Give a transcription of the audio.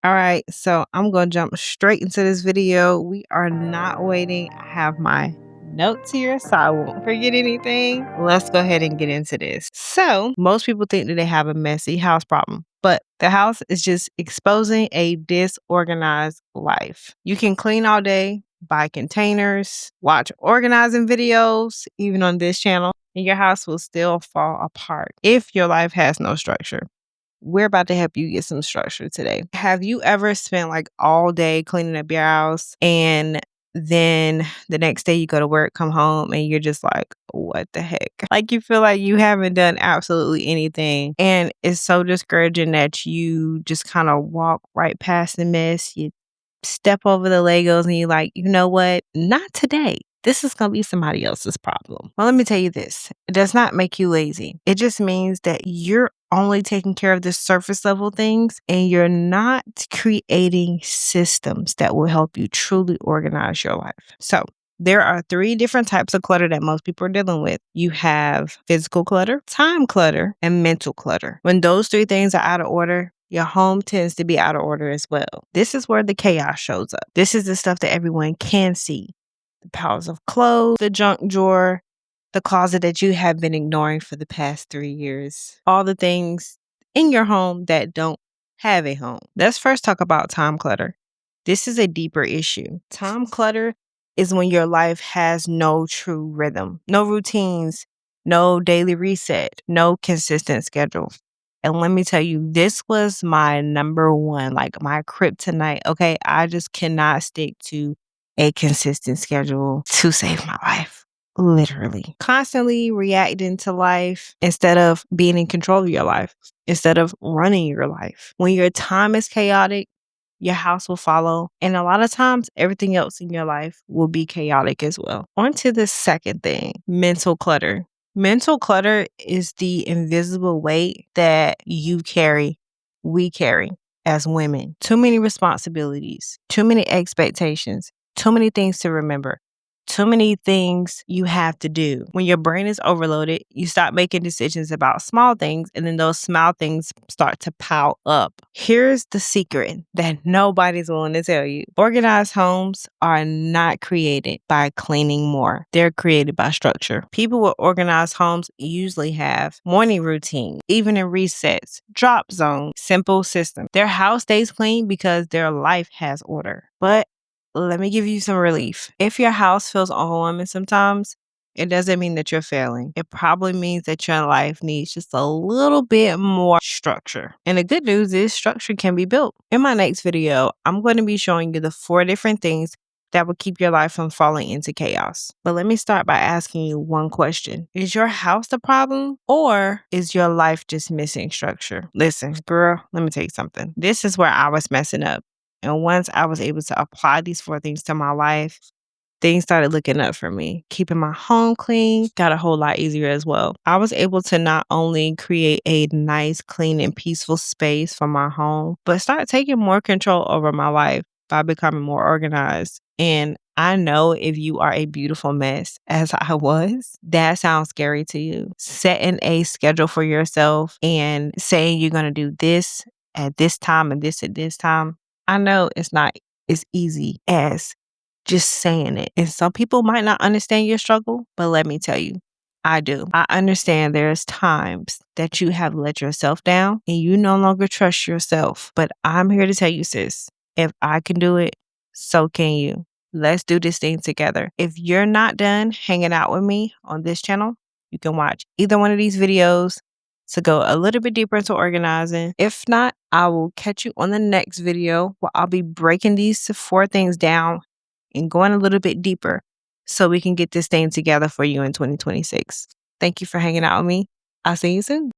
All right, so I'm going to jump straight into this video. We are not waiting. I have my notes here so I won't forget anything. Let's go ahead and get into this. So, most people think that they have a messy house problem, but the house is just exposing a disorganized life. You can clean all day, buy containers, watch organizing videos, even on this channel, and your house will still fall apart if your life has no structure. We're about to help you get some structure today. Have you ever spent like all day cleaning up your house and then the next day you go to work, come home, and you're just like, what the heck? Like you feel like you haven't done absolutely anything. And it's so discouraging that you just kind of walk right past the mess. You step over the Legos and you're like, you know what? Not today. This is going to be somebody else's problem. Well, let me tell you this. It does not make you lazy. It just means that you're only taking care of the surface level things and you're not creating systems that will help you truly organize your life. So, there are 3 different types of clutter that most people are dealing with. You have physical clutter, time clutter, and mental clutter. When those 3 things are out of order, your home tends to be out of order as well. This is where the chaos shows up. This is the stuff that everyone can see. The piles of clothes, the junk drawer, the closet that you have been ignoring for the past 3 years. All the things in your home that don't have a home. Let's first talk about time clutter. This is a deeper issue. Time clutter is when your life has no true rhythm, no routines, no daily reset, no consistent schedule. And let me tell you, this was my number one, like my kryptonite. Okay. I just cannot stick to a consistent schedule to save my life. Literally. Constantly reacting to life instead of being in control of your life, instead of running your life. When your time is chaotic, your house will follow. And a lot of times, everything else in your life will be chaotic as well. On to the second thing, mental clutter. Mental clutter is the invisible weight that we carry as women. Too many responsibilities, too many expectations, too many things to remember, too many things you have to do. When your brain is overloaded, you stop making decisions about small things, and then those small things start to pile up. Here's the secret that nobody's willing to tell you. Organized homes are not created by cleaning more. They're created by structure. People with organized homes usually have morning routine, evening resets, drop zone, simple system. Their house stays clean because their life has order. But let me give you some relief. If your house feels overwhelming sometimes, it doesn't mean that you're failing. It probably means that your life needs just a little bit more structure. And the good news is structure can be built. In my next video, I'm going to be showing you the 4 different things that will keep your life from falling into chaos. But let me start by asking you one question. Is your house the problem, or is your life just missing structure? Listen, girl, let me tell you something. This is where I was messing up. And once I was able to apply these 4 things to my life, things started looking up for me. Keeping my home clean got a whole lot easier as well. I was able to not only create a nice, clean, and peaceful space for my home, but start taking more control over my life by becoming more organized. And I know if you are a beautiful mess, as I was, that sounds scary to you. Setting a schedule for yourself and saying you're going to do this at this time and this at this time. I know it's not as easy as just saying it. And some people might not understand your struggle, but let me tell you, I do. I understand there's times that you have let yourself down and you no longer trust yourself. But I'm here to tell you, sis, if I can do it, so can you. Let's do this thing together. If you're not done hanging out with me on this channel, you can watch either one of these videos to go a little bit deeper into organizing. If not, I will catch you on the next video where I'll be breaking these 4 things down and going a little bit deeper so we can get this thing together for you in 2026. Thank you for hanging out with me. I'll see you soon.